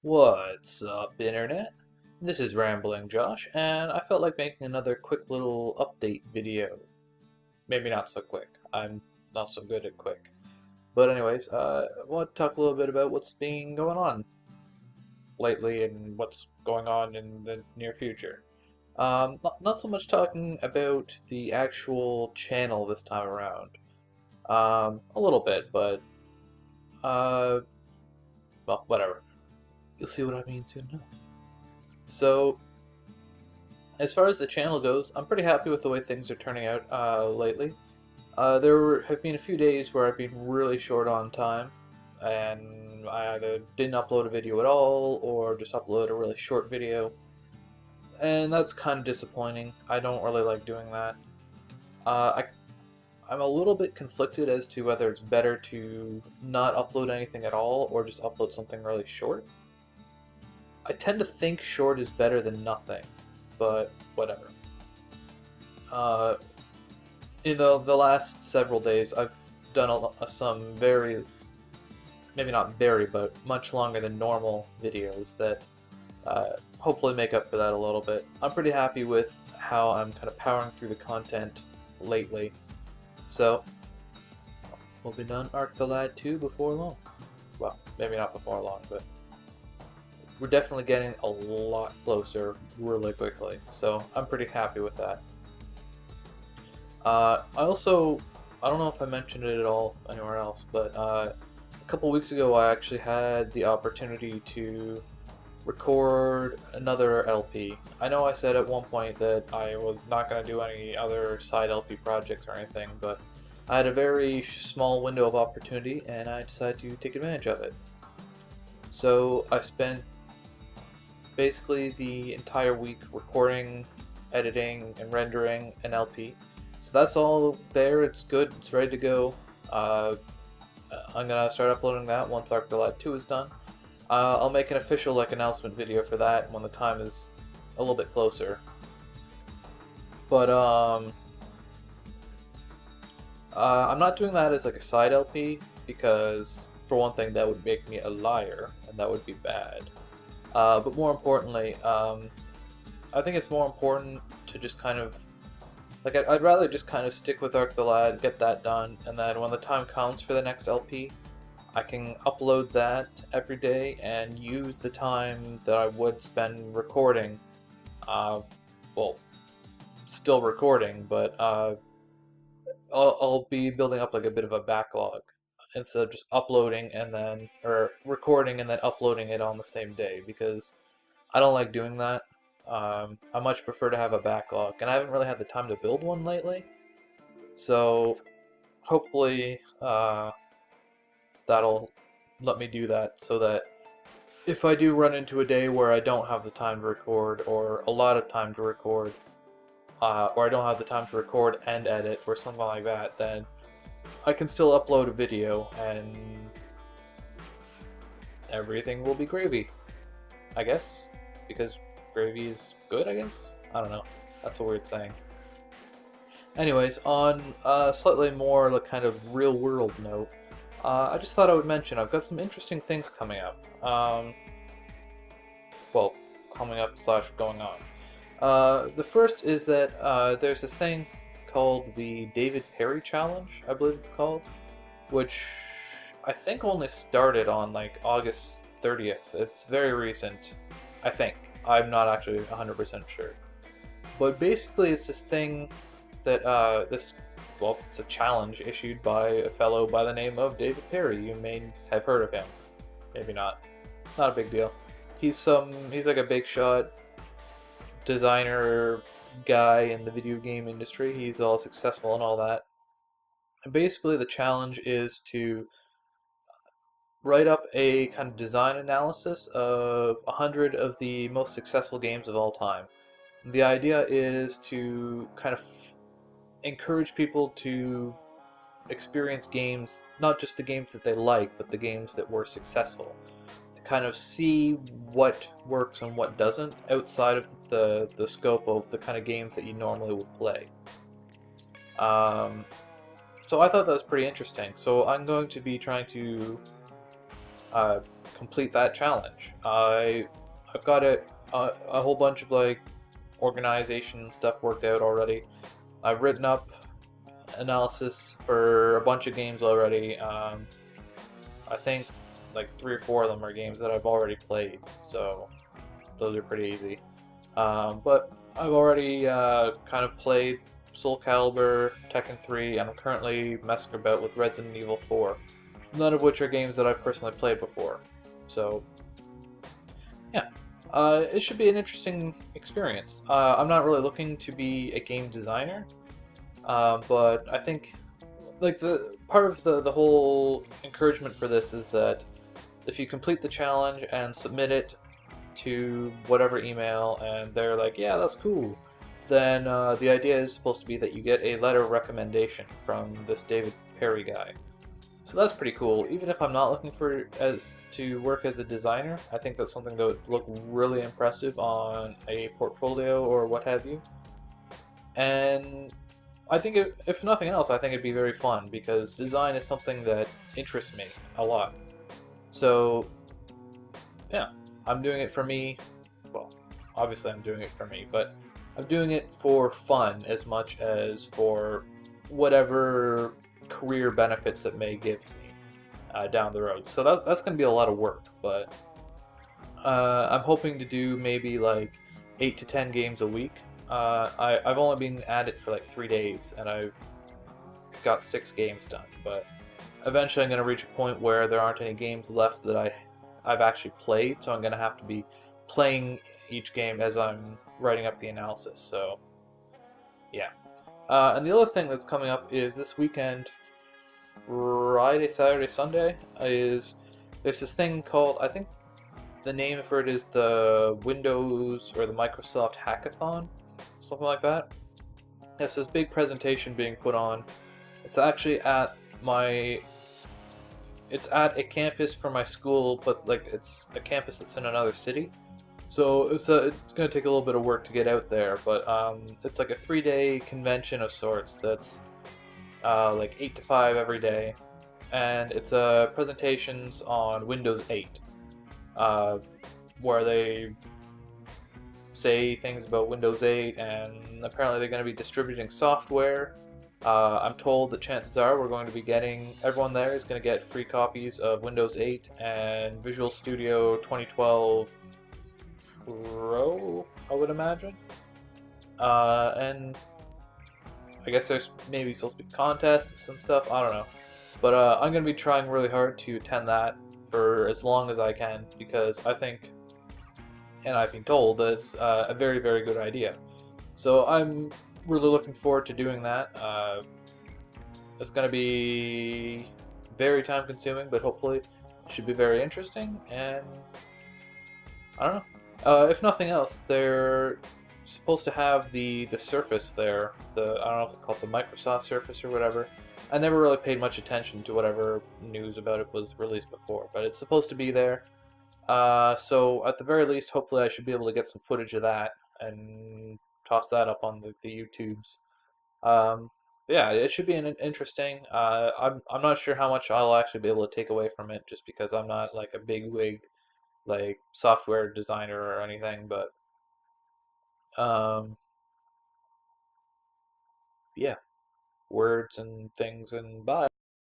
What's up, Internet? This is Rambling Josh, and I felt like making another quick little update video. Maybe not so quick. I'm not so good at quick. But anyways, I want to talk a little bit about what's been going on lately and what's going on in the near future. Not so much talking about the actual channel this time around. A little bit, but, uh, well, whatever. You'll see what I mean soon enough. So, as far as the channel goes, I'm pretty happy with the way things are turning out lately. Have been a few days where I've been really short on time, and I either didn't upload a video at all, or just upload a really short video, and that's kind of disappointing. I don't really like doing that. I'm a little bit conflicted as to whether it's better to not upload anything at all, or just upload something really short. I tend to think short is better than nothing, but whatever. Uh, in the last several days, I've done some very, maybe not very, but much longer than normal videos that hopefully make up for that a little bit. I'm pretty happy with how I'm kind of powering through the content lately. So, we'll be done Arc the Lad 2 before long. Well, maybe not before long, but we're definitely getting a lot closer really quickly. So, I'm pretty happy with that. I don't know if I mentioned it at all anywhere else, but a couple weeks ago I actually had the opportunity to record another LP. I know I said at one point that I was not going to do any other side LP projects or anything, but I had a very small window of opportunity and I decided to take advantage of it. So I spent basically the entire week recording, editing, and rendering an LP. So that's all there, it's good, it's ready to go. I'm gonna start uploading that once Arc the Lad 2 is done. I'll make an official announcement video for that when the time is a little bit closer. But I'm not doing that as a side LP because, for one thing, that would make me a liar and that would be bad. But more importantly, I think it's more important to just kind of I'd rather just kind of stick with Arc the Lad, get that done, and then when the time comes for the next LP, I can upload that every day and use the time that I would spend recording. Well, still recording, but I'll be building up a bit of a backlog instead of just uploading and then, or recording and then uploading it on the same day, because I don't like doing that. I much prefer to have a backlog, and I haven't really had the time to build one lately. So hopefully that'll let me do that, so that if I do run into a day where I don't have the time to record, or a lot of time to record, or I don't have the time to record and edit, or something like that, then I can still upload a video and everything will be gravy, I guess, because gravy is good, I guess? I don't know. That's a weird saying. Anyways, on a slightly more kind of real-world note, I just thought I would mention I've got some interesting things coming up. Well, coming up slash going on. The first is that there's this thing called the David Perry Challenge, I believe it's called, which I think only started on August 30th. It's very recent, I think. I'm not actually 100% sure. But basically it's this thing that, it's a challenge issued by a fellow by the name of David Perry. You may have heard of him. Maybe not. Not a big deal. He's like a big shot designer guy in the video game industry. He's all successful and all that. And basically the challenge is to write up a kind of design analysis of 100 of the most successful games of all time. The idea is to kind of encourage people to experience games, not just the games that they like, but the games that were successful. To kind of see what works and what doesn't outside of the scope of the kind of games that you normally would play. So I thought that was pretty interesting. So I'm going to be trying to uh, complete that challenge. I've got a whole bunch of like organization stuff worked out already. I've written up analysis for a bunch of games already. I think like 3 or 4 of them are games that I've already played, so those are pretty easy. But I've already kind of played Soul Calibur, Tekken 3, and I'm currently messing about with Resident Evil 4. None of which are games that I've personally played before. So, yeah. It should be an interesting experience. I'm not really looking to be a game designer, but I think like the part of the whole encouragement for this is that if you complete the challenge and submit it to whatever email and they're like, yeah, that's cool, then the idea is supposed to be that you get a letter of recommendation from this David Perry guy. So that's pretty cool. Even if I'm not looking for as to work as a designer, I think that's something that would look really impressive on a portfolio or what have you. And I think if nothing else, I think it'd be very fun because design is something that interests me a lot. So yeah, I'm doing it for me. Well, obviously I'm doing it for me, but I'm doing it for fun as much as for whatever career benefits it may give me down the road. So that's going to be a lot of work, but I'm hoping to do maybe like 8 to 10 games a week. I've only been at it for like 3 days, and I've got 6 games done. But eventually, I'm going to reach a point where there aren't any games left that I've actually played, so I'm going to have to be playing each game as I'm writing up the analysis. So, yeah. And the other thing that's coming up is this weekend, Friday, Saturday, Sunday, is there's this thing called, I think the name for it is the Windows or the Microsoft Hackathon, something like that. It's this big presentation being put on. It's actually at my it's at a campus for my school, but like it's a campus that's in another city. So it's gonna take a little bit of work to get out there, but it's like a 3-day convention of sorts that's like 8 to 5 every day, and it's presentations on Windows 8, where they say things about Windows 8, and apparently they're going to be distributing software. I'm told that chances are we're going to be getting, everyone there is going to get free copies of Windows 8 and Visual Studio 2012 Pro, I would imagine. And I guess there's maybe supposed to be contests and stuff, I don't know. But I'm going to be trying really hard to attend that for as long as I can, because I think, and I've been told, that it's a very, very good idea. So I'm really looking forward to doing that. It's going to be very time consuming, but hopefully it should be very interesting, and I don't know. If nothing else, they're supposed to have the Surface there. I don't know if it's called the Microsoft Surface or whatever. I never really paid much attention to whatever news about it was released before, but it's supposed to be there. So at the very least, hopefully I should be able to get some footage of that and toss that up on the YouTubes. Um, yeah, it should be an interesting. I'm not sure how much I'll actually be able to take away from it, just because I'm not like a big wig like software designer or anything. But um, yeah, words and things and bye.